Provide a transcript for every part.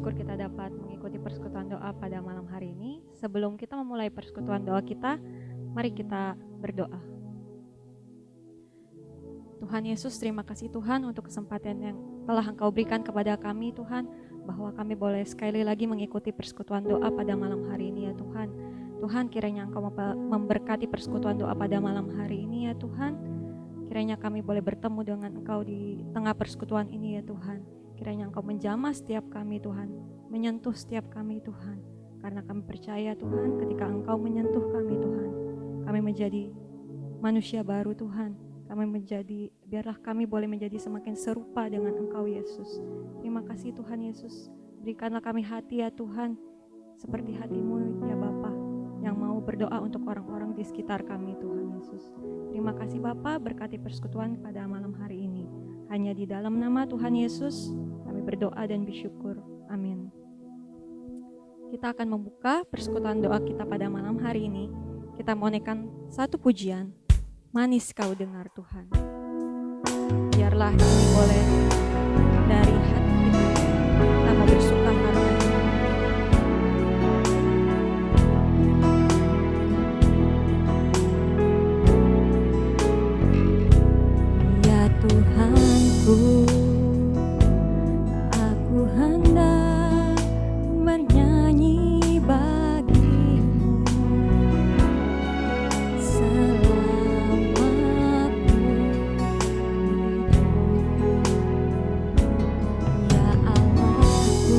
bersyukur kita dapat mengikuti persekutuan doa pada malam hari ini. Sebelum kita memulai persekutuan doa kita, mari kita berdoa. Tuhan Yesus, terima kasih Tuhan untuk kesempatan yang telah Engkau berikan kepada kami Tuhan, bahwa kami boleh sekali lagi mengikuti persekutuan doa pada malam hari ini ya Tuhan. Tuhan, kiranya Engkau memberkati persekutuan doa pada malam hari ini ya Tuhan. Kiranya kami boleh bertemu dengan Engkau di tengah persekutuan ini ya Tuhan. Kiranya Engkau menjamah setiap kami Tuhan, menyentuh setiap kami Tuhan. Karena kami percaya Tuhan, ketika Engkau menyentuh kami Tuhan, kami menjadi manusia baru Tuhan. Biarlah kami boleh menjadi semakin serupa dengan Engkau Yesus. Terima kasih Tuhan Yesus. Berikanlah kami hati ya Tuhan, seperti hati-Mu ya Bapa, yang mau berdoa untuk orang-orang di sekitar kami Tuhan Yesus. Terima kasih Bapa, berkati persekutuan pada malam hari ini. Hanya di dalam nama Tuhan Yesus kami berdoa dan bersyukur. Amin. Kita akan membuka persekutuan doa kita pada malam hari ini. Kita mau naikkan satu pujian, Manis Kau Dengar Tuhan. Biarlah ini boleh dari hati kita. Kita mau bersuka hati. Ya Tuhanku, aku hendak bernyanyi bagimu selama aku hidup. Ya Allahku,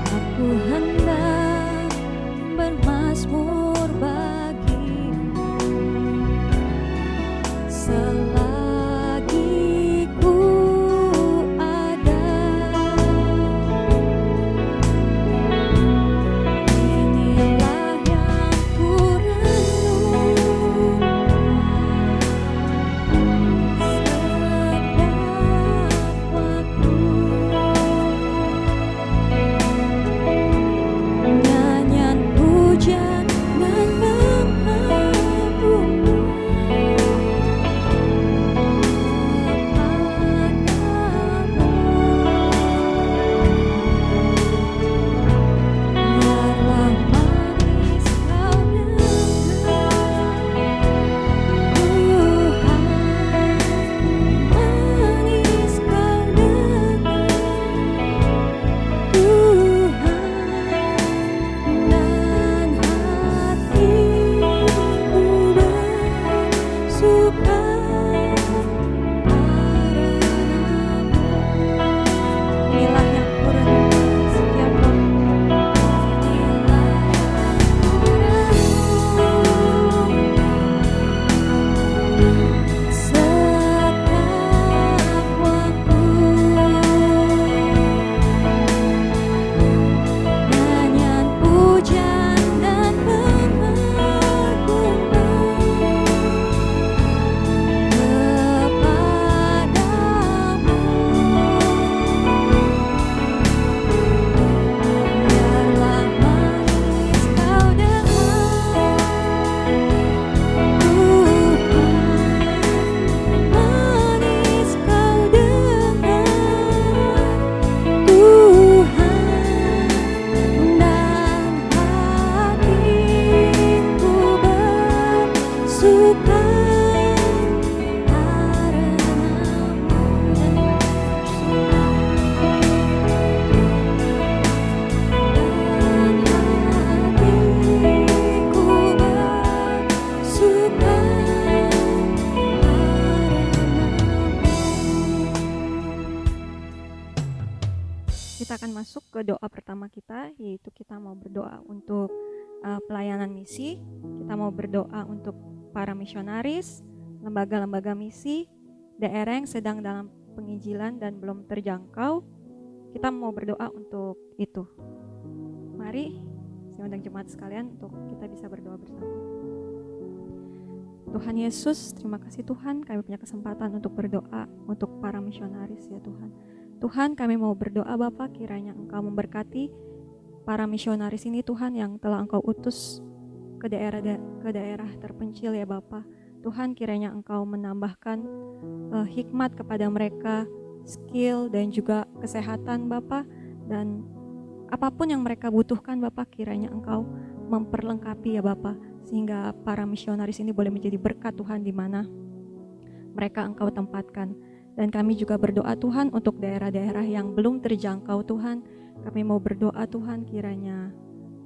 aku hendak bermazmur bagimu selagi ku ada. Inilah yang ku renungkan setiap waktu. Nyanyian pujian dan pengagungan biarlah manis kau dengar Tuhan, manis kau dengar Tuhan, dan hatiku bersuka karena-Mu. Inilah yang ku renungkan setiap waktu. Inilah yang ku renungkan setiap waktu. Nyanyian pujian dan pengagungan kepadamu. Biarlah manis kau dengar Tuhan, manis kau dengar Tuhan, dan hatiku bersuka Kita akan masuk ke doa pertama kita, yaitu kita mau berdoa untuk pelayanan misi. Kita mau berdoa untuk para misionaris, lembaga-lembaga misi, daerah yang sedang dalam penginjilan dan belum terjangkau. Kita mau berdoa untuk itu. Mari saya undang jemaat sekalian untuk kita bisa berdoa bersama. Tuhan Yesus, terima kasih Tuhan, kami punya kesempatan untuk berdoa untuk para misionaris ya Tuhan. Tuhan, kami mau berdoa Bapa, kiranya Engkau memberkati para misionaris ini Tuhan yang telah Engkau utus ke daerah terpencil ya Bapa. Tuhan, kiranya Engkau menambahkan hikmat kepada mereka skill dan juga kesehatan Bapa, dan apapun yang mereka butuhkan Bapa, kiranya Engkau memperlengkapi ya Bapa, sehingga para misionaris ini boleh menjadi berkat Tuhan di mana mereka Engkau tempatkan. Dan kami juga berdoa Tuhan untuk daerah-daerah yang belum terjangkau Tuhan. Kami mau berdoa Tuhan, kiranya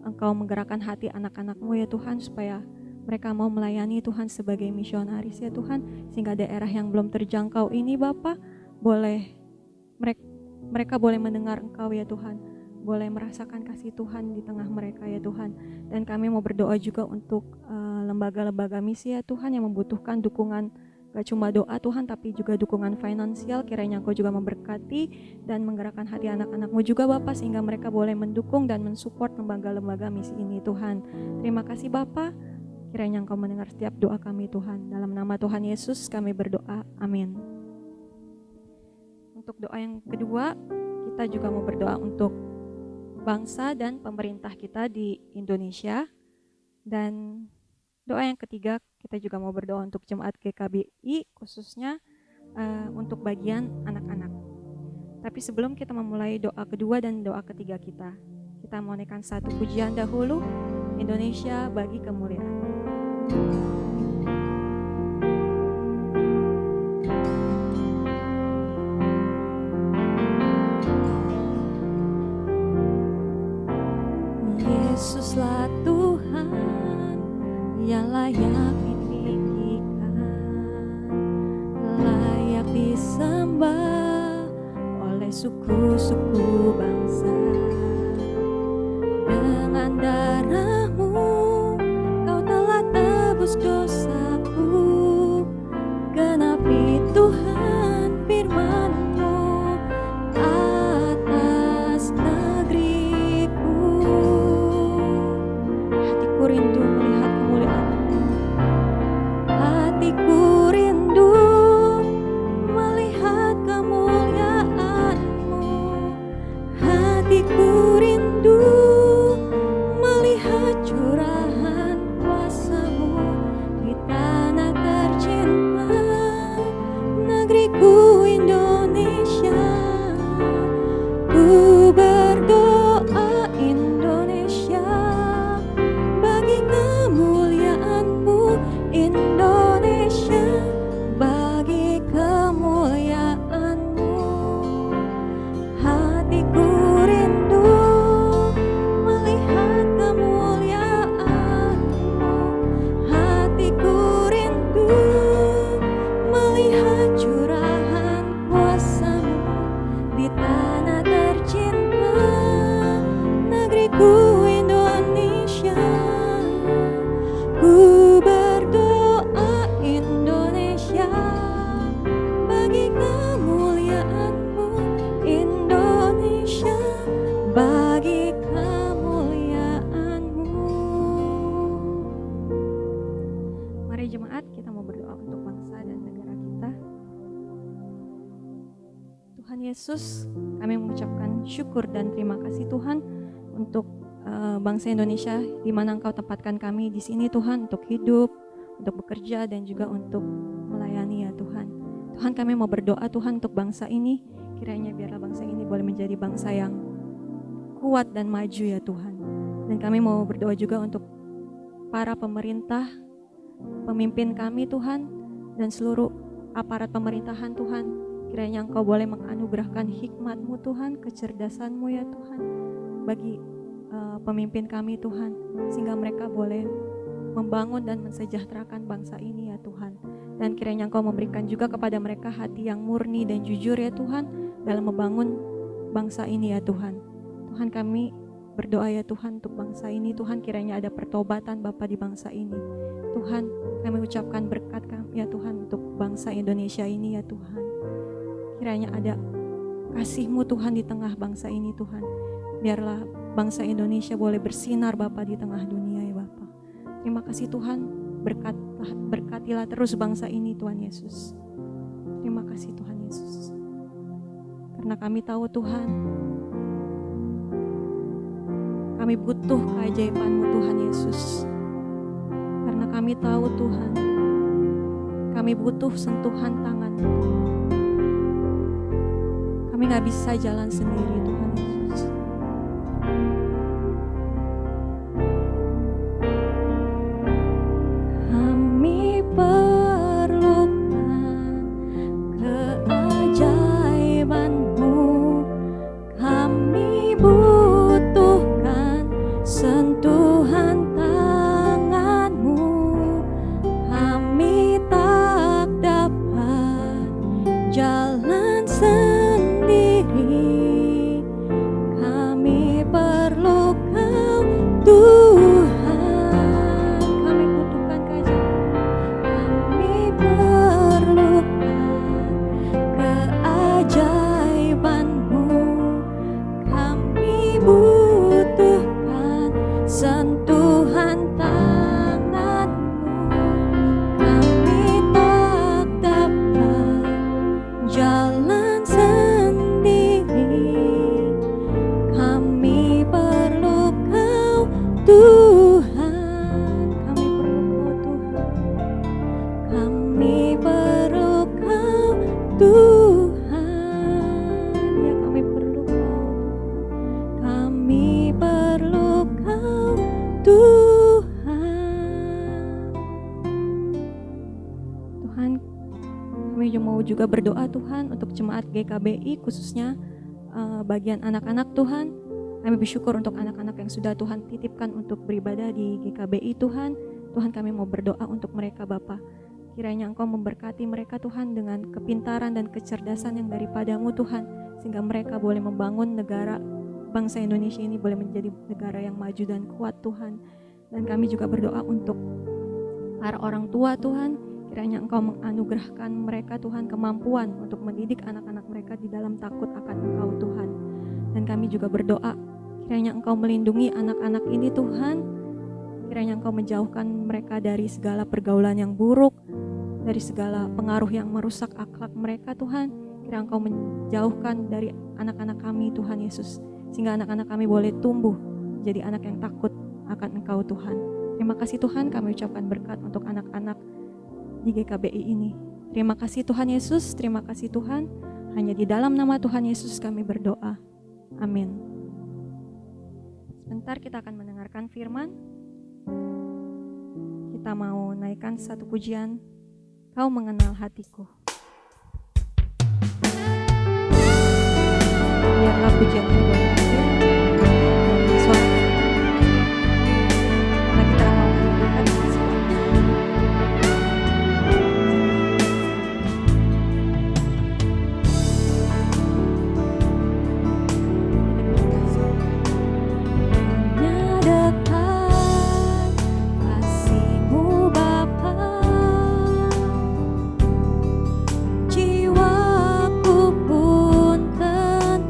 Engkau menggerakkan hati anak-anak-Mu ya Tuhan, supaya mereka mau melayani Tuhan sebagai misionaris ya Tuhan, sehingga daerah yang belum terjangkau ini Bapa, boleh mereka boleh mendengar Engkau ya Tuhan, boleh merasakan kasih Tuhan di tengah mereka ya Tuhan. Dan kami mau berdoa juga untuk lembaga-lembaga misi ya Tuhan, yang membutuhkan dukungan, gak cuma doa Tuhan, tapi juga dukungan finansial. Kiranya Engkau juga memberkati dan menggerakkan hati anak-anak-Mu juga Bapa, sehingga mereka boleh mendukung dan mensupport lembaga-lembaga misi ini Tuhan. Terima kasih Bapa, kiranya Engkau mendengar setiap doa kami Tuhan. Dalam nama Tuhan Yesus kami berdoa, amin. Untuk doa yang kedua, kita juga mau berdoa untuk bangsa dan pemerintah kita di Indonesia. Dan doa yang ketiga, kita juga mau berdoa untuk jemaat GKBI, khususnya untuk bagian anak-anak. Tapi sebelum kita memulai doa kedua dan doa ketiga kita mau naikkan satu pujian dahulu, Indonesia bagi kemuliaan. Yesuslah Tuhan yang layak ditinggikan, layak disembah oleh suku-suku bangsa. Dengan darah-Mu Kau telah tebus dosaku, genapi Tuhan firman-Mu atas negeriku. Hatiku rindu melihat kemuliaan-Mu, hatiku rindu melihat kemuliaan-Mu, hatiku rindu melihat curahan kuasa-Mu di tanah tercinta, negeriku Indonesia. Ku berdoa Indonesia bagi kemuliaan-Mu, Indonesia bagi kemuliaan-Mu. Hatiku rindu melihat kemuliaan-Mu, hatiku rindu melihat curahan kuasa-Mu di tanah tercinta, negeriku Indonesia. Ku berdoa Indonesia bagi kemuliaan-Mu, Indonesia bagi kemuliaan-Mu. Mari jemaat, kita mau berdoa untuk bangsa dan negara kita. Tuhan Yesus, kami mengucapkan syukur dan terima kasih Tuhan untuk bangsa Indonesia, di mana Engkau tempatkan kami di sini Tuhan, untuk hidup, untuk bekerja, dan juga untuk melayani ya Tuhan. Tuhan, kami mau berdoa Tuhan untuk bangsa ini, kiranya biarlah bangsa ini boleh menjadi bangsa yang kuat dan maju ya Tuhan. Dan kami mau berdoa juga untuk para pemerintah, pemimpin kami Tuhan, dan seluruh aparat pemerintahan Tuhan. Kiranya Engkau boleh menganugerahkan hikmat-Mu Tuhan, kecerdasan-Mu ya Tuhan, bagi pemimpin kami Tuhan, sehingga mereka boleh membangun dan mensejahterakan bangsa ini ya Tuhan. Dan kiranya Engkau memberikan juga kepada mereka hati yang murni dan jujur ya Tuhan, dalam membangun bangsa ini ya Tuhan. Tuhan, kami berdoa ya Tuhan untuk bangsa ini Tuhan, kiranya ada pertobatan Bapa di bangsa ini Tuhan. Kami ucapkan berkat kami ya Tuhan untuk bangsa Indonesia ini ya Tuhan. Kiranya ada kasih-Mu Tuhan di tengah bangsa ini Tuhan. Biarlah bangsa Indonesia boleh bersinar Bapa di tengah dunia ya Bapa. Terima kasih Tuhan, berkatilah terus bangsa ini Tuhan Yesus. Terima kasih Tuhan Yesus. Karena kami tahu Tuhan, kami butuh keajaiban-Mu Tuhan Yesus. Karena kami tahu Tuhan, kami butuh sentuhan tangan-Mu. Kami gak bisa jalan sendiri Tuhan Yesus. Kami perlukan keajaiban-Mu, kami butuhkan sentuhan tangan-Mu, kami tak dapat jalan sendiri, kami perlu Kau Tuhan, kami butuhkan keajaiban-Mu, kami butuhkan sentuhan tangan-Mu, kami tak dapat jalan sendiri, kami perlu Kau Tuhan, kami perlu Kau Tuhan, kami perlu Kau Tuhan, ya kami perlu Kau, kami perlu Kau Tuhan. Tuhan, kami mau juga berdoa Tuhan untuk jemaat GKBI, khususnya bagian anak-anak Tuhan. Kami bersyukur untuk anak-anak yang sudah Tuhan titipkan untuk beribadah di GKBI Tuhan. Tuhan, kami mau berdoa untuk mereka Bapa. Kiranya Engkau memberkati mereka Tuhan dengan kepintaran dan kecerdasan yang daripada-Mu Tuhan, sehingga mereka boleh membangun negara bangsa Indonesia ini boleh menjadi negara yang maju dan kuat Tuhan. Dan kami juga berdoa untuk para orang tua Tuhan, kiranya Engkau menganugerahkan mereka Tuhan kemampuan untuk mendidik anak-anak mereka di dalam takut akan Engkau Tuhan. Dan kami juga berdoa, kiranya Engkau melindungi anak-anak ini Tuhan, kiranya Engkau menjauhkan mereka dari segala pergaulan yang buruk, dari segala pengaruh yang merusak akhlak mereka Tuhan. Kiranya Engkau menjauhkan dari anak-anak kami Tuhan Yesus, sehingga anak-anak kami boleh tumbuh jadi anak yang takut akan Engkau Tuhan. Terima kasih Tuhan, kami ucapkan berkat untuk anak-anak di GKBI ini. Terima kasih Tuhan Yesus, terima kasih Tuhan. Hanya di dalam nama Tuhan Yesus kami berdoa. Amin. Sebentar kita akan mendengarkan firman. Kita mau naikkan satu pujian, Kau Mengenal Hatiku. Biarlah pujian ini boleh hadir dari suara karena kita akan mendengarkan sebuah hanya dekat kasih-Mu Bapa, jiwaku pun tenang.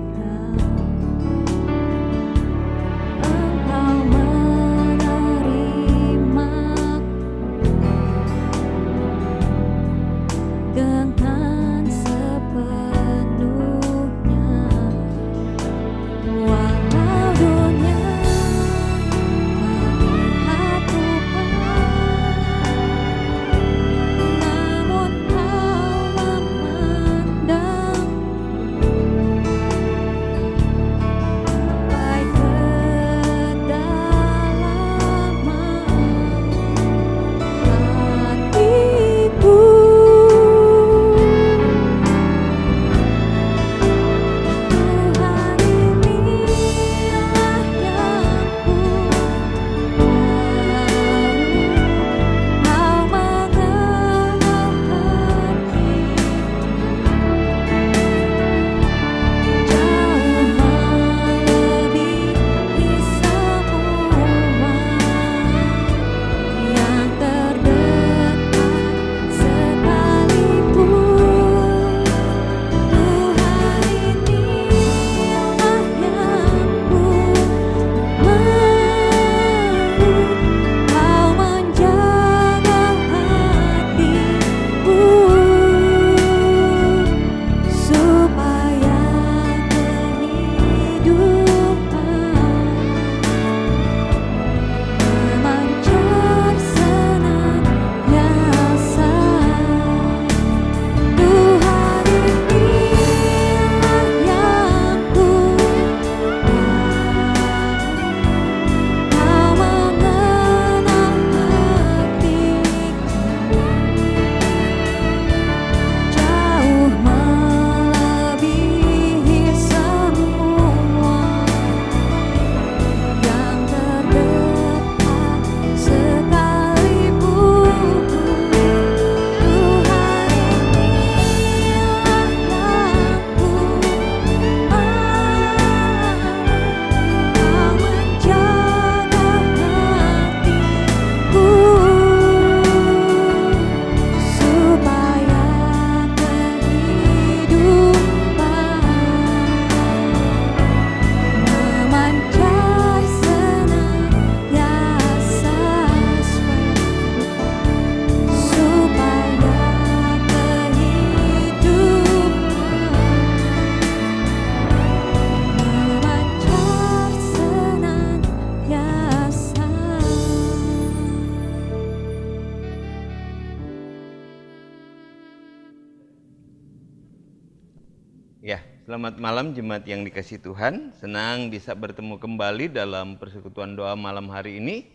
Ya, selamat malam jemaat yang dikasihi Tuhan. Senang bisa bertemu kembali dalam persekutuan doa malam hari ini.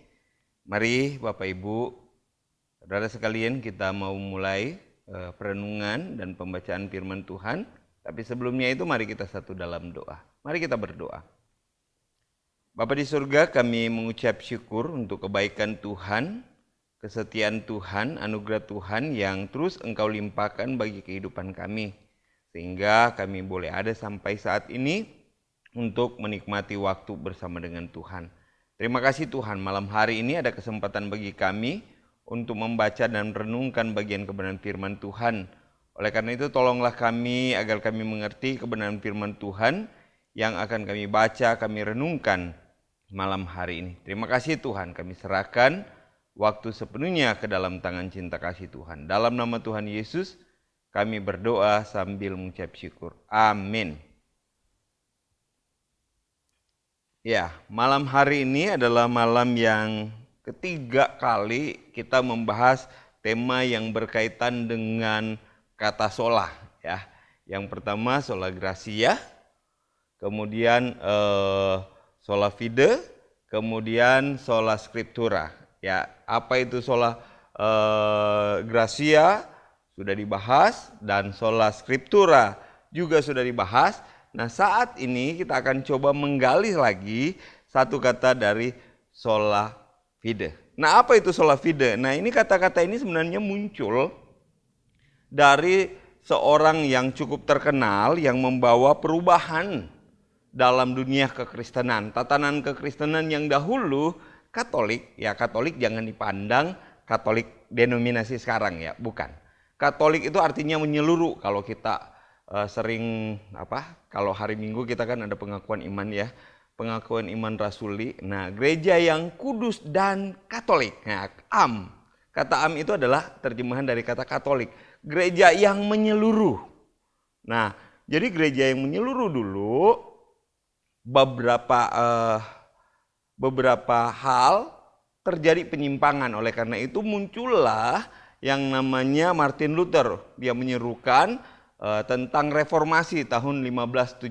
Mari Bapak Ibu, saudara sekalian, kita mau mulai perenungan dan pembacaan firman Tuhan. Tapi sebelumnya itu mari kita satu dalam doa. Mari kita berdoa. Bapa di surga, kami mengucap syukur untuk kebaikan Tuhan, kesetiaan Tuhan, anugerah Tuhan yang terus Engkau limpahkan bagi kehidupan kami. Sehingga kami boleh ada sampai saat ini untuk menikmati waktu bersama dengan Tuhan. Terima kasih Tuhan, malam hari ini ada kesempatan bagi kami untuk membaca dan merenungkan bagian kebenaran firman Tuhan. Oleh karena itu tolonglah kami agar kami mengerti kebenaran firman Tuhan yang akan kami baca, kami renungkan malam hari ini. Terima kasih Tuhan, kami serahkan waktu sepenuhnya ke dalam tangan cinta kasih Tuhan. Dalam nama Tuhan Yesus, kami berdoa sambil mengucap syukur. Amin. Ya, malam hari ini adalah malam yang ketiga kali kita membahas tema yang berkaitan dengan kata sola. Ya, yang pertama sola gratia, kemudian sola fide, kemudian sola scriptura. Ya, apa itu sola gratia? Sudah dibahas, dan sola scriptura juga sudah dibahas. Nah, saat ini kita akan coba menggali lagi satu kata dari sola fide. Nah, apa itu sola fide? Nah, ini kata-kata ini sebenarnya muncul dari seorang yang cukup terkenal yang membawa perubahan dalam dunia kekristenan. Tatanan kekristenan yang dahulu Katolik, ya Katolik jangan dipandang Katolik denominasi sekarang ya, bukan. Katolik itu artinya menyeluruh. Kalau kita sering kalau hari Minggu kita kan ada pengakuan iman ya, pengakuan iman rasuli. Nah, gereja yang kudus dan Katolik. Nah, am. Kata am itu adalah terjemahan dari kata Katolik. Gereja yang menyeluruh. Nah, jadi gereja yang menyeluruh dulu beberapa hal terjadi penyimpangan. Oleh karena itu muncullah yang namanya Martin Luther. Dia menyerukan tentang reformasi tahun 1517.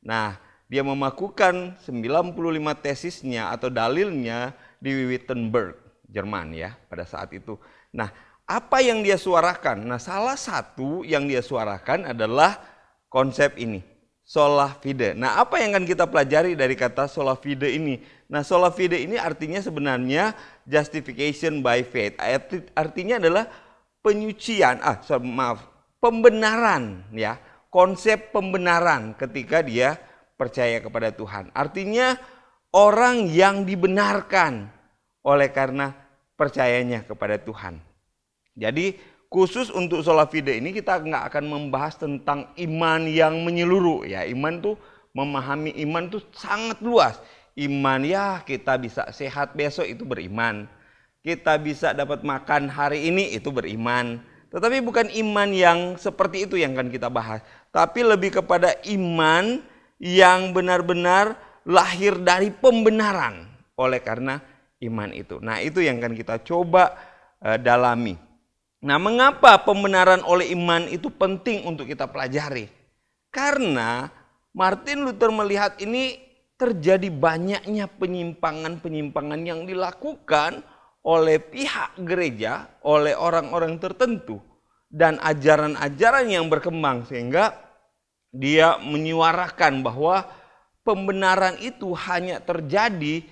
Nah, dia memakukan 95 tesisnya atau dalilnya di Wittenberg, Jerman ya, pada saat itu. Nah, apa yang dia suarakan? Nah, salah satu yang dia suarakan adalah konsep ini, sola fide. Nah, apa yang akan kita pelajari dari kata sola fide ini? Nah, sola fide ini artinya sebenarnya justification by faith. Artinya adalah penyucian, pembenaran ya. Konsep pembenaran ketika dia percaya kepada Tuhan. Artinya orang yang dibenarkan oleh karena percayanya kepada Tuhan. Jadi khusus untuk sola fide ini kita nggak akan membahas tentang iman yang menyeluruh ya. Iman tuh memahami iman tuh sangat luas. Iman ya kita bisa sehat besok itu beriman. Kita bisa dapat makan hari ini itu beriman. Tetapi bukan iman yang seperti itu yang akan kita bahas. Tapi lebih kepada iman yang benar-benar lahir dari pembenaran oleh karena iman itu. Nah, itu yang akan kita coba dalami. Nah, mengapa pembenaran oleh iman itu penting untuk kita pelajari? Karena Martin Luther melihat ini terjadi banyaknya penyimpangan-penyimpangan yang dilakukan oleh pihak gereja, oleh orang-orang tertentu, dan ajaran-ajaran yang berkembang, sehingga dia menyuarakan bahwa pembenaran itu hanya terjadi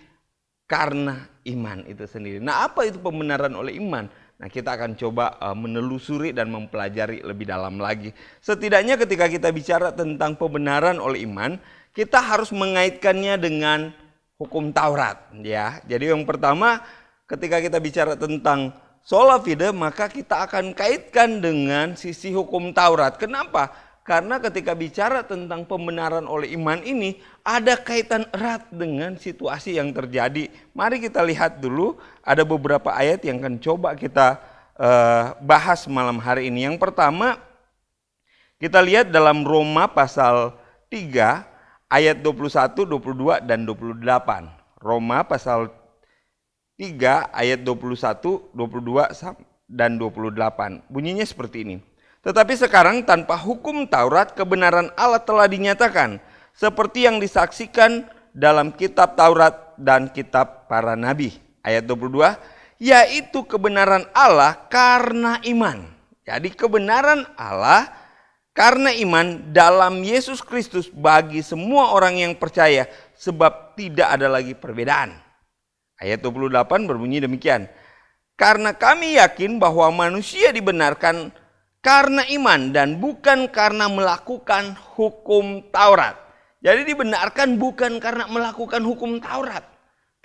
karena iman itu sendiri. Nah, apa itu pembenaran oleh iman? Nah, kita akan coba menelusuri dan mempelajari lebih dalam lagi. Setidaknya ketika kita bicara tentang pembenaran oleh iman, kita harus mengaitkannya dengan hukum Taurat ya. Jadi yang pertama, ketika kita bicara tentang sola fide, maka kita akan kaitkan dengan sisi hukum Taurat. Kenapa? Karena ketika bicara tentang pembenaran oleh iman ini ada kaitan erat dengan situasi yang terjadi. Mari kita lihat dulu, ada beberapa ayat yang akan coba kita bahas malam hari ini. Yang pertama, kita lihat dalam Roma pasal 3 ayat 21, 22 dan 28. Roma pasal 3 ayat 21, 22 dan 28. Bunyinya seperti ini. Tetapi sekarang tanpa hukum Taurat kebenaran Allah telah dinyatakan seperti yang disaksikan dalam kitab Taurat dan kitab para nabi. Ayat 22, yaitu kebenaran Allah karena iman. Jadi kebenaran Allah karena iman dalam Yesus Kristus bagi semua orang yang percaya, sebab tidak ada lagi perbedaan. Ayat 28 berbunyi demikian. Karena kami yakin bahwa manusia dibenarkan karena iman dan bukan karena melakukan hukum Taurat. Jadi dibenarkan bukan karena melakukan hukum Taurat,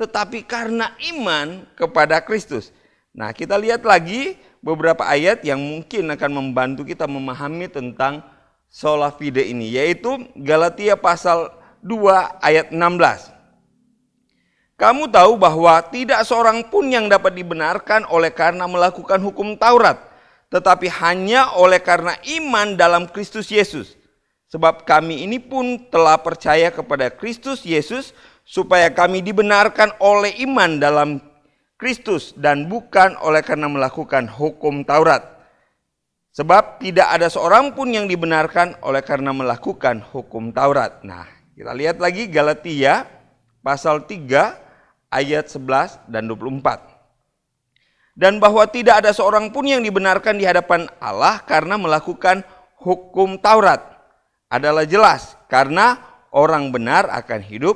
tetapi karena iman kepada Kristus. Nah, kita lihat lagi beberapa ayat yang mungkin akan membantu kita memahami tentang sola fide ini, yaitu Galatia pasal 2 ayat 16. Kamu tahu bahwa tidak seorang pun yang dapat dibenarkan oleh karena melakukan hukum Taurat, tetapi hanya oleh karena iman dalam Kristus Yesus. Sebab kami ini pun telah percaya kepada Kristus Yesus supaya kami dibenarkan oleh iman dalam Kristus dan bukan oleh karena melakukan hukum Taurat. Sebab tidak ada seorang pun yang dibenarkan oleh karena melakukan hukum Taurat. Nah, kita lihat lagi Galatia pasal 3 ayat 11 dan 24. Dan bahwa tidak ada seorang pun yang dibenarkan di hadapan Allah karena melakukan hukum Taurat adalah jelas, karena orang benar akan hidup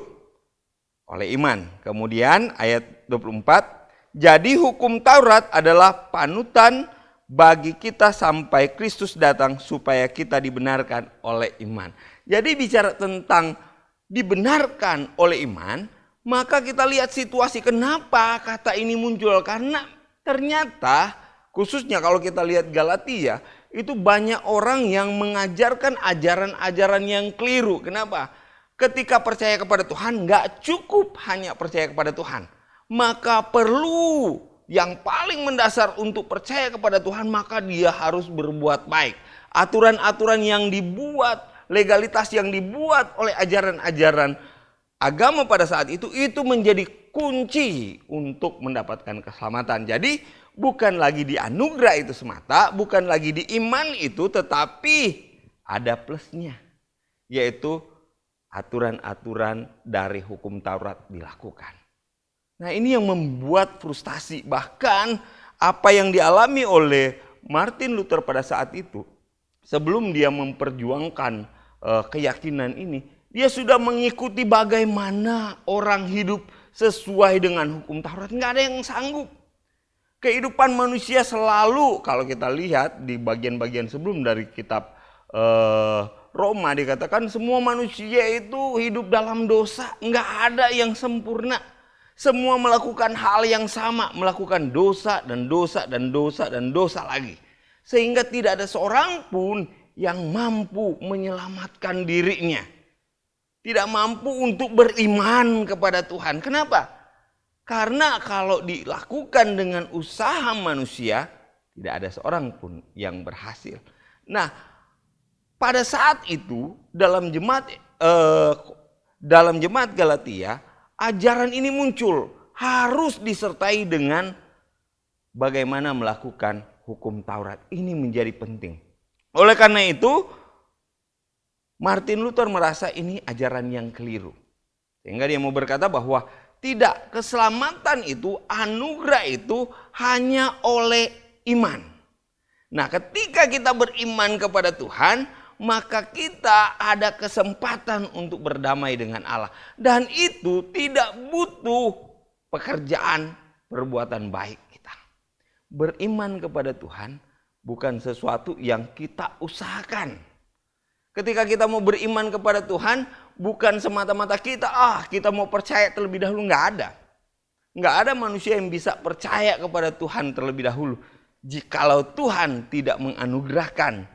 oleh iman. Kemudian ayat 24, jadi hukum Taurat adalah panutan bagi kita sampai Kristus datang supaya kita dibenarkan oleh iman. Jadi bicara tentang dibenarkan oleh iman, maka kita lihat situasi kenapa kata ini muncul. Karena ternyata khususnya kalau kita lihat Galatia, itu banyak orang yang mengajarkan ajaran-ajaran yang keliru. Kenapa? Ketika percaya kepada Tuhan nggak cukup hanya percaya kepada Tuhan. Maka perlu yang paling mendasar untuk percaya kepada Tuhan, maka dia harus berbuat baik. Aturan-aturan yang dibuat, legalitas yang dibuat oleh ajaran-ajaran agama pada saat itu menjadi kunci untuk mendapatkan keselamatan. Jadi bukan lagi di anugerah itu semata, bukan lagi di iman itu, tetapi ada plusnya, yaitu aturan-aturan dari hukum Taurat dilakukan. Nah, ini yang membuat frustasi. Bahkan apa yang dialami oleh Martin Luther pada saat itu, sebelum dia memperjuangkan keyakinan ini, dia sudah mengikuti bagaimana orang hidup sesuai dengan hukum Taurat. Nggak ada yang sanggup. Kehidupan manusia selalu, kalau kita lihat di bagian-bagian sebelum dari kitab Roma, dikatakan semua manusia itu hidup dalam dosa. Nggak ada yang sempurna. Semua melakukan hal yang sama, melakukan dosa dan dosa dan dosa dan dosa lagi. Sehingga tidak ada seorang pun yang mampu menyelamatkan dirinya. Tidak mampu untuk beriman kepada Tuhan. Kenapa? Karena kalau dilakukan dengan usaha manusia, tidak ada seorang pun yang berhasil. Nah, pada saat itu dalam jemaat Galatia, ajaran ini muncul, harus disertai dengan bagaimana melakukan hukum Taurat. Ini menjadi penting. Oleh karena itu, Martin Luther merasa ini ajaran yang keliru. Sehingga dia mau berkata bahwa tidak, keselamatan itu, anugerah itu hanya oleh iman. Nah, ketika kita beriman kepada Tuhan, maka kita ada kesempatan untuk berdamai dengan Allah. Dan itu tidak butuh pekerjaan perbuatan baik kita. Beriman kepada Tuhan bukan sesuatu yang kita usahakan. Ketika kita mau beriman kepada Tuhan, bukan semata-mata kita mau percaya terlebih dahulu. Nggak ada. Nggak ada manusia yang bisa percaya kepada Tuhan terlebih dahulu jikalau Tuhan tidak menganugerahkan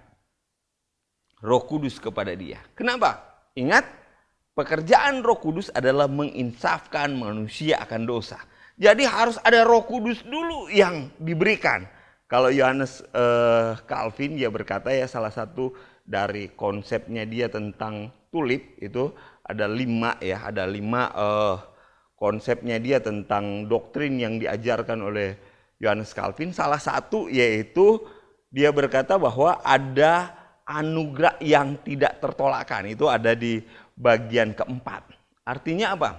Roh Kudus kepada dia. Kenapa? Ingat, pekerjaan Roh Kudus adalah menginsafkan manusia akan dosa. Jadi harus ada Roh Kudus dulu yang diberikan. Kalau Yohanes Calvin, dia berkata ya, salah satu dari konsepnya dia tentang tulip itu ada 5 ya, ada 5 konsepnya dia tentang doktrin yang diajarkan oleh Yohanes Calvin. Salah satu yaitu dia berkata bahwa ada anugerah yang tidak tertolakkan. Itu ada di bagian keempat. Artinya apa?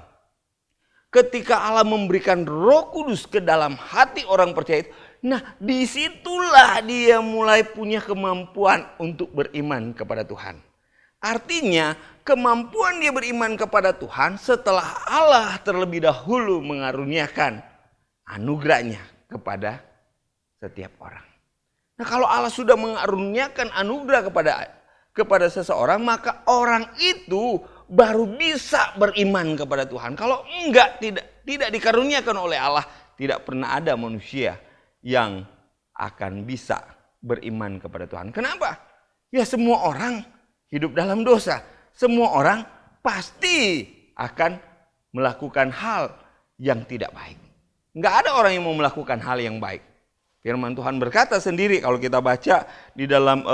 Ketika Allah memberikan Roh Kudus ke dalam hati orang percaya itu, nah disitulah dia mulai punya kemampuan untuk beriman kepada Tuhan. Artinya kemampuan dia beriman kepada Tuhan setelah Allah terlebih dahulu mengaruniakan anugerahnya kepada setiap orang. Nah kalau Allah sudah mengaruniakan anugerah kepada seseorang, maka orang itu baru bisa beriman kepada Tuhan. Kalau enggak, tidak dikaruniakan oleh Allah, tidak pernah ada manusia yang akan bisa beriman kepada Tuhan. Kenapa? Ya semua orang hidup dalam dosa. Semua orang pasti akan melakukan hal yang tidak baik. Enggak ada orang yang mau melakukan hal yang baik. Firman Tuhan berkata sendiri kalau kita baca di dalam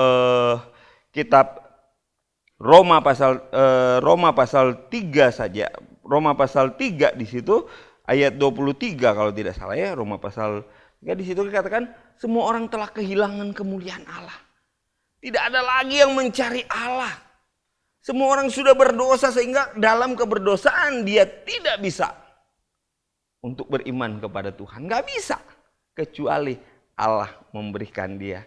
kitab Roma pasal 3 saja. Roma pasal 3 di situ ayat 23 kalau tidak salah ya. Roma pasal 3 di situ dikatakan semua orang telah kehilangan kemuliaan Allah. Tidak ada lagi yang mencari Allah. Semua orang sudah berdosa sehingga dalam keberdosaan dia tidak bisa untuk beriman kepada Tuhan. Gak bisa. Kecuali Allah memberikan dia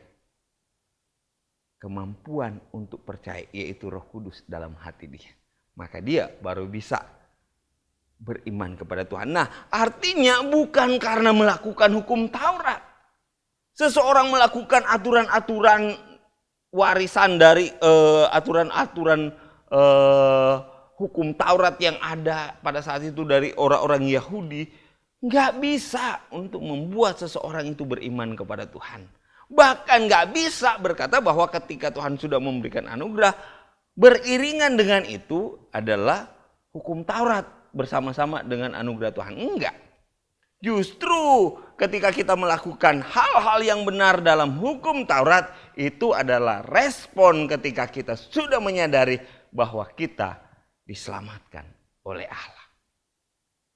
kemampuan untuk percaya, yaitu Roh Kudus dalam hati dia. Maka dia baru bisa beriman kepada Tuhan. Nah, artinya bukan karena melakukan hukum Taurat. Seseorang melakukan aturan-aturan warisan dari aturan-aturan hukum Taurat yang ada pada saat itu dari orang-orang Yahudi, nggak bisa untuk membuat seseorang itu beriman kepada Tuhan. Bahkan nggak bisa berkata bahwa ketika Tuhan sudah memberikan anugerah, beriringan dengan itu adalah hukum Taurat bersama-sama dengan anugerah Tuhan. Enggak. Justru ketika kita melakukan hal-hal yang benar dalam hukum Taurat, itu adalah respon ketika kita sudah menyadari bahwa kita diselamatkan oleh Allah.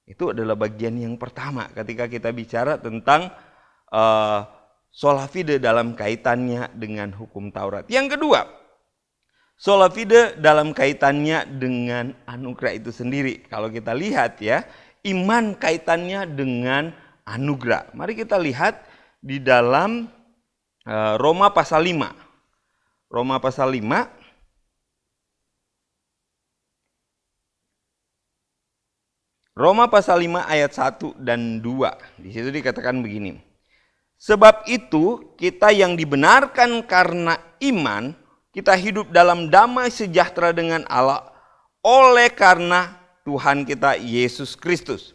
Itu adalah bagian yang pertama ketika kita bicara tentang sola fide dalam kaitannya dengan hukum Taurat. Yang kedua, sola fide dalam kaitannya dengan anugerah itu sendiri. Kalau kita lihat ya, iman kaitannya dengan anugerah. Mari kita lihat di dalam Roma pasal 5. Roma pasal 5. Roma pasal 5 ayat 1 dan 2. Di situ dikatakan begini. Sebab itu kita yang dibenarkan karena iman, kita hidup dalam damai sejahtera dengan Allah oleh karena Tuhan kita Yesus Kristus.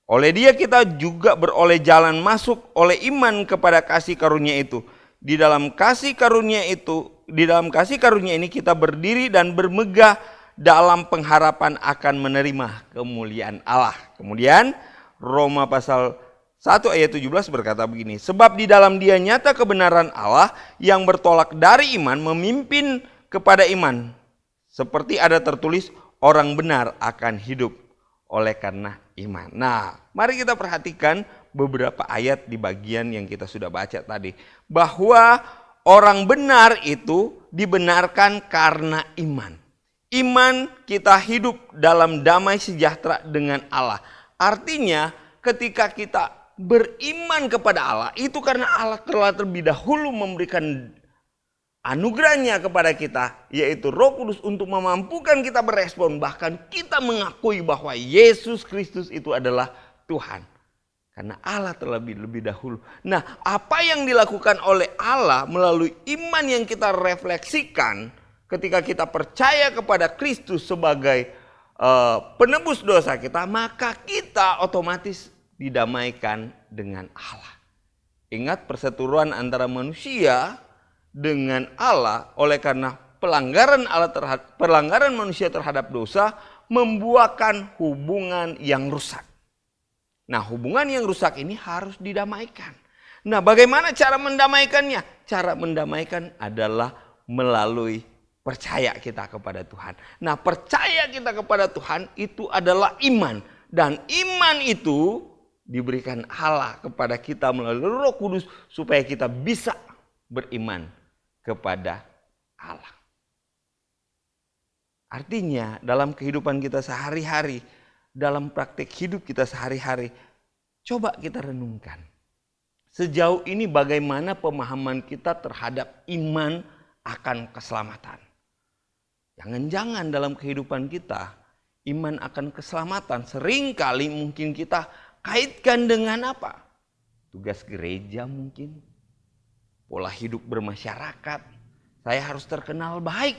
Oleh Dia kita juga beroleh jalan masuk oleh iman kepada kasih karunia itu. Di dalam kasih karunia ini kita berdiri dan bermegah dalam pengharapan akan menerima kemuliaan Allah. Kemudian Roma pasal 1 ayat 17 berkata begini. Sebab di dalam Dia nyata kebenaran Allah yang bertolak dari iman memimpin kepada iman. Seperti ada tertulis orang benar akan hidup oleh karena iman. Nah, mari kita perhatikan beberapa ayat di bagian yang kita sudah baca tadi. Bahwa orang benar itu dibenarkan karena iman. Iman kita hidup dalam damai sejahtera dengan Allah. Artinya ketika kita beriman kepada Allah itu karena Allah telah terlebih dahulu memberikan anugerahnya kepada kita, yaitu Roh Kudus untuk memampukan kita berespon. Bahkan kita mengakui bahwa Yesus Kristus itu adalah Tuhan. Karena Allah terlebih dahulu. Nah, apa yang dilakukan oleh Allah melalui iman yang kita refleksikan ketika kita percaya kepada Kristus sebagai penebus dosa kita, maka kita otomatis didamaikan dengan Allah. Ingat perseteruan antara manusia dengan Allah oleh karena pelanggaran manusia terhadap dosa membuahkan hubungan yang rusak. Nah, hubungan yang rusak ini harus didamaikan. Nah, bagaimana cara mendamaikannya? Cara mendamaikan adalah melalui percaya kita kepada Tuhan. Nah, percaya kita kepada Tuhan itu adalah iman. Dan iman itu diberikan Allah kepada kita melalui Roh Kudus supaya kita bisa beriman kepada Allah. Artinya dalam kehidupan kita sehari-hari, dalam praktik hidup kita sehari-hari, coba kita renungkan. Sejauh ini bagaimana pemahaman kita terhadap iman akan keselamatan. Jangan-jangan dalam kehidupan kita, iman akan keselamatan seringkali mungkin kita kaitkan dengan apa? Tugas gereja mungkin, pola hidup bermasyarakat. Saya harus terkenal baik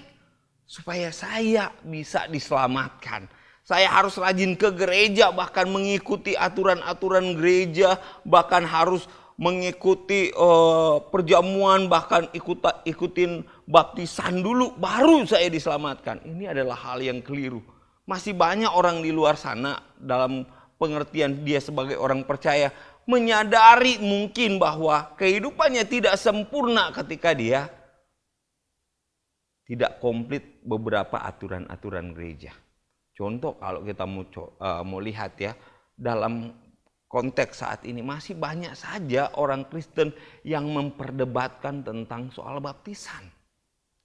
supaya saya bisa diselamatkan. Saya harus rajin ke gereja, bahkan mengikuti aturan-aturan gereja, bahkan harus mengikuti perjamuan, bahkan ikutin baptisan dulu, baru saya diselamatkan. Ini adalah hal yang keliru. Masih banyak orang di luar sana dalam pengertian dia sebagai orang percaya, menyadari mungkin bahwa kehidupannya tidak sempurna ketika dia tidak komplit beberapa aturan-aturan gereja. Contoh kalau kita mau lihat ya, dalam konteks saat ini masih banyak saja orang Kristen yang memperdebatkan tentang soal baptisan.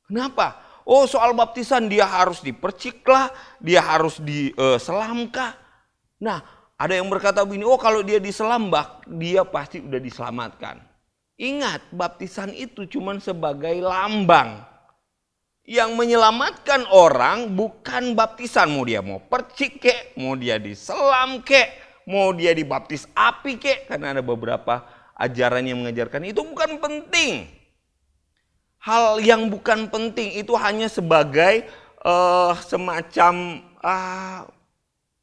Kenapa? Oh, soal baptisan dia harus diperciklah, dia harus diselamkah. Nah, ada yang berkata begini, oh kalau dia diselambak, dia pasti udah diselamatkan. Ingat, baptisan itu cuma sebagai lambang. Yang menyelamatkan orang bukan baptisan, mau dia mau percik kek, mau dia diselam kek, mau dia dibaptis api kek, karena ada beberapa ajaran yang mengajarkan itu bukan penting. Hal yang bukan penting itu hanya sebagai semacam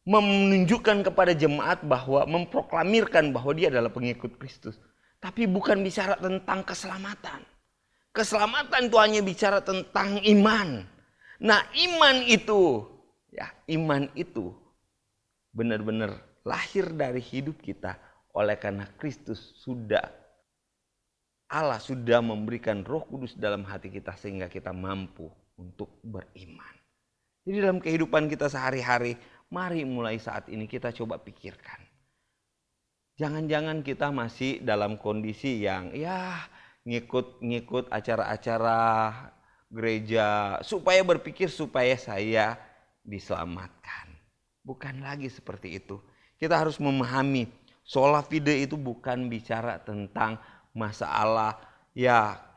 menunjukkan kepada jemaat bahwa memproklamirkan bahwa dia adalah pengikut Kristus, tapi bukan bicara tentang keselamatan. Keselamatan itu hanya bicara tentang iman. Nah, iman itu benar-benar lahir dari hidup kita oleh karena Kristus Allah sudah memberikan Roh Kudus dalam hati kita sehingga kita mampu untuk beriman. Jadi dalam kehidupan kita sehari-hari, mari mulai saat ini kita coba pikirkan. Jangan-jangan kita masih dalam kondisi yang ngikut acara-acara gereja supaya berpikir supaya saya diselamatkan. Bukan lagi seperti itu. Kita harus memahami sola fide itu bukan bicara tentang masalah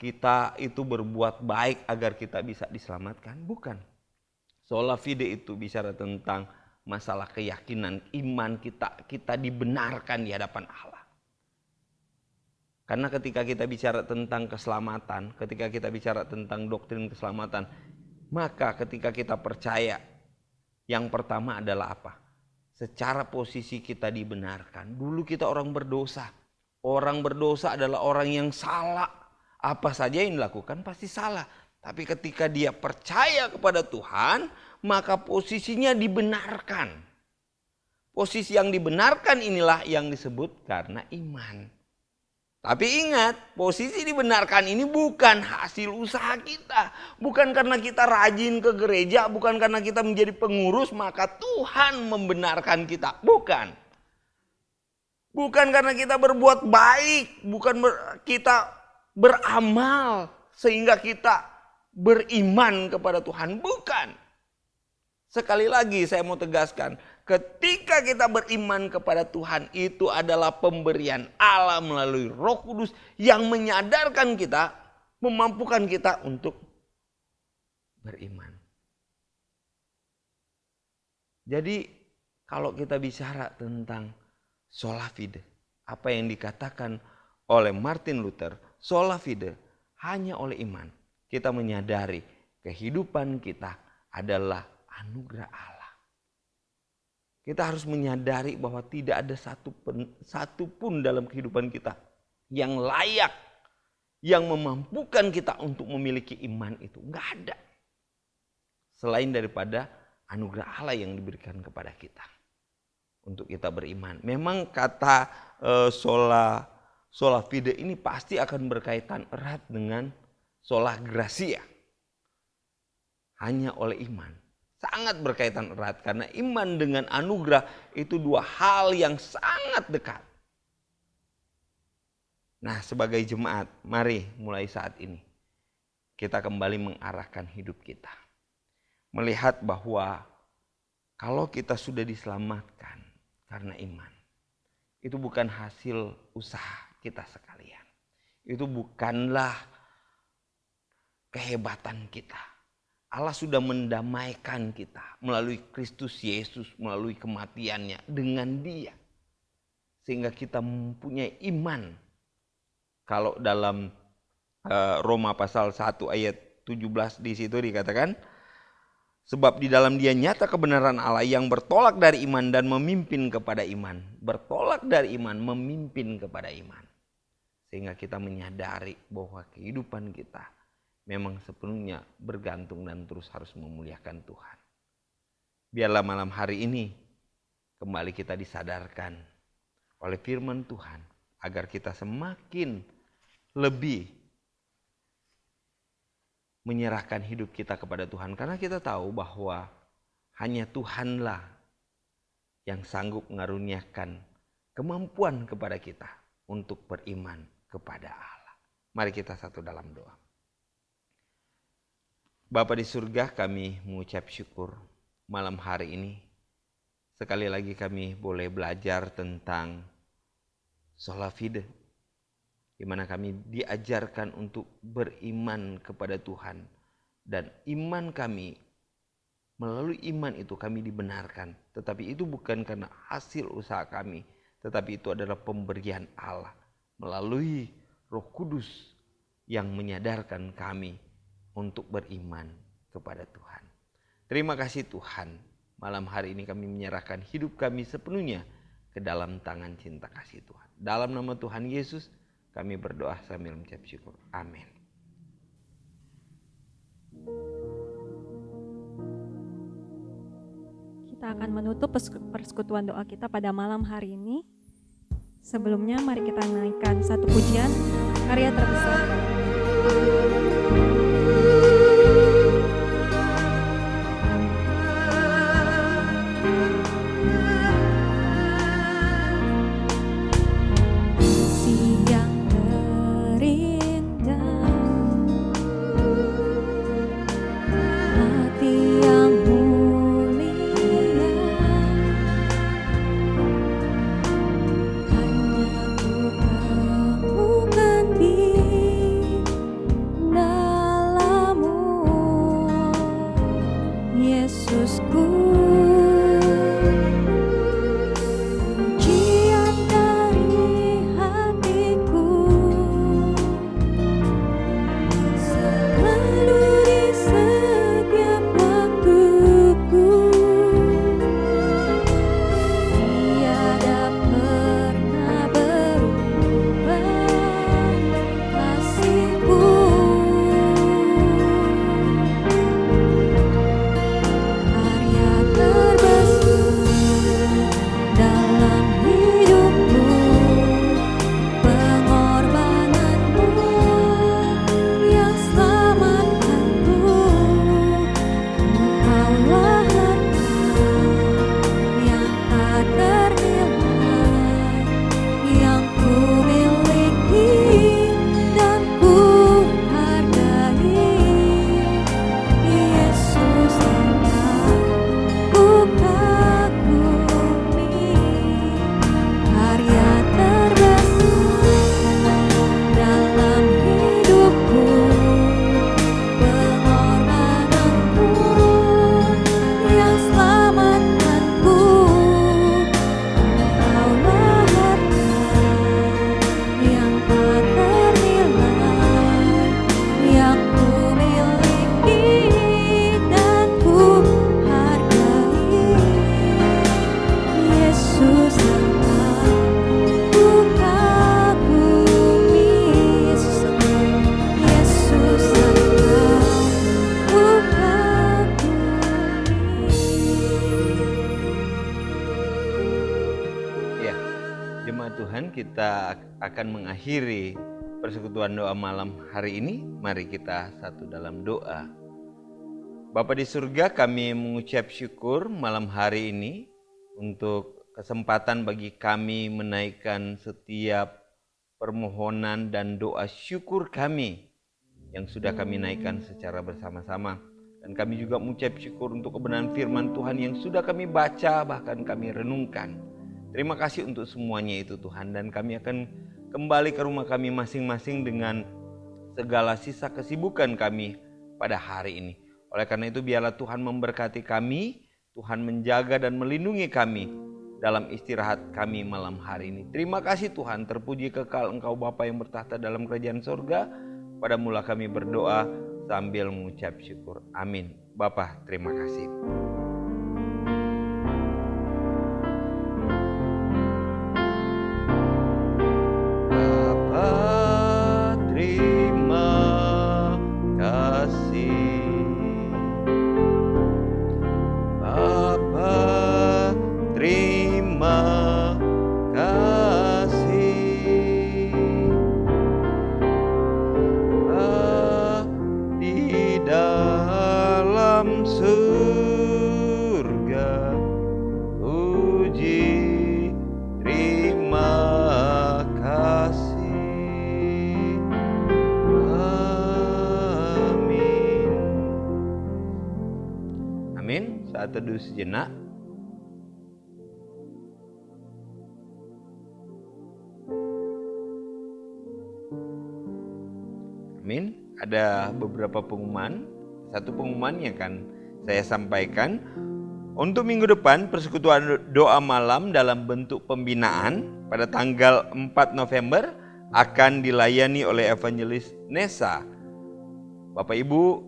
kita itu berbuat baik agar kita bisa diselamatkan. Bukan. Sola fide itu bicara tentang masalah keyakinan, iman kita dibenarkan di hadapan Allah. Karena ketika kita bicara tentang keselamatan, ketika kita bicara tentang doktrin keselamatan, maka ketika kita percaya, yang pertama adalah apa? Secara posisi kita dibenarkan. Dulu kita orang berdosa. Orang berdosa adalah orang yang salah. Apa saja yang dilakukan pasti salah. Tapi ketika dia percaya kepada Tuhan, maka posisinya dibenarkan. Posisi yang dibenarkan inilah yang disebut karena iman. Tapi ingat, posisi dibenarkan ini bukan hasil usaha kita. Bukan karena kita rajin ke gereja, bukan karena kita menjadi pengurus, maka Tuhan membenarkan kita. Bukan. Bukan karena kita berbuat baik, bukan kita beramal sehingga kita beriman kepada Tuhan. Bukan. Sekali lagi saya mau tegaskan, ketika kita beriman kepada Tuhan itu adalah pemberian Allah melalui Roh Kudus yang menyadarkan kita, memampukan kita untuk beriman. Jadi kalau kita bicara tentang sola fide, apa yang dikatakan oleh Martin Luther, sola fide hanya oleh iman kita menyadari kehidupan kita adalah anugerah Allah. Kita harus menyadari bahwa tidak ada satu pun dalam kehidupan kita yang layak, yang memampukan kita untuk memiliki iman itu. Enggak ada. Selain daripada anugerah Allah yang diberikan kepada kita untuk kita beriman. Memang kata sola fide ini pasti akan berkaitan erat dengan sola gratia. Hanya oleh iman. Sangat berkaitan erat karena iman dengan anugerah itu dua hal yang sangat dekat. Nah, sebagai jemaat, mari mulai saat ini kita kembali mengarahkan hidup kita. Melihat bahwa kalau kita sudah diselamatkan karena iman, itu bukan hasil usaha kita sekalian. Itu bukanlah kehebatan kita. Allah sudah mendamaikan kita melalui Kristus Yesus, melalui kematiannya dengan Dia. Sehingga kita mempunyai iman. Kalau dalam Roma pasal 1 ayat 17 di situ dikatakan, sebab di dalam Dia nyata kebenaran Allah yang bertolak dari iman dan memimpin kepada iman. Bertolak dari iman, memimpin kepada iman. Sehingga kita menyadari bahwa kehidupan kita memang sepenuhnya bergantung dan terus harus memuliakan Tuhan. Biarlah malam hari ini kembali kita disadarkan oleh firman Tuhan agar kita semakin lebih menyerahkan hidup kita kepada Tuhan. Karena kita tahu bahwa hanya Tuhanlah yang sanggup mengaruniakan kemampuan kepada kita untuk beriman kepada Allah. Mari kita satu dalam doa. Bapa di surga, kami mengucap syukur malam hari ini. Sekali lagi kami boleh belajar tentang sola fide, di mana kami diajarkan untuk beriman kepada Tuhan. Dan iman kami, melalui iman itu kami dibenarkan. Tetapi itu bukan karena hasil usaha kami, tetapi itu adalah pemberian Allah melalui Roh Kudus yang menyadarkan kami untuk beriman kepada Tuhan. Terima kasih Tuhan, malam hari ini kami menyerahkan hidup kami sepenuhnya ke dalam tangan cinta kasih Tuhan. Dalam nama Tuhan Yesus kami berdoa sambil mengucap syukur. Amin. Kita akan menutup persekutuan doa kita pada malam hari ini. Sebelumnya mari kita naikkan satu pujian, karya terbesar. Kita akan mengakhiri persekutuan doa malam hari ini. Mari kita satu dalam doa. Bapa di surga, kami mengucap syukur malam hari ini untuk kesempatan bagi kami menaikkan setiap permohonan dan doa syukur kami yang sudah kami naikkan secara bersama-sama. Dan kami juga mengucap syukur untuk kebenaran firman Tuhan yang sudah kami baca, bahkan kami renungkan. Terima kasih untuk semuanya itu Tuhan. Dan kami akan kembali ke rumah kami masing-masing dengan segala sisa kesibukan kami pada hari ini. Oleh karena itu biarlah Tuhan memberkati kami, Tuhan menjaga dan melindungi kami dalam istirahat kami malam hari ini. Terima kasih Tuhan, terpuji kekal Engkau Bapa yang bertahta dalam kerajaan sorga. Pada mula kami berdoa sambil mengucap syukur. Amin. Bapa, terima kasih. Bapa, terima kasih. Bapa, terima kasih. Di dalam surga, puji terima kasih. Amin. Amin. Saat teduh sejenak. Amin. Ada beberapa pengumuman. Satu pengumuman yang akan saya sampaikan. Untuk minggu depan persekutuan doa malam dalam bentuk pembinaan pada tanggal 4 November akan dilayani oleh Evangelis Nesa. Bapak Ibu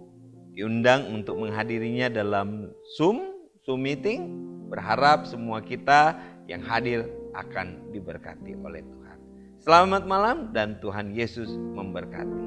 diundang untuk menghadirinya dalam Zoom meeting. Berharap semua kita yang hadir akan diberkati oleh Tuhan. Selamat malam dan Tuhan Yesus memberkati.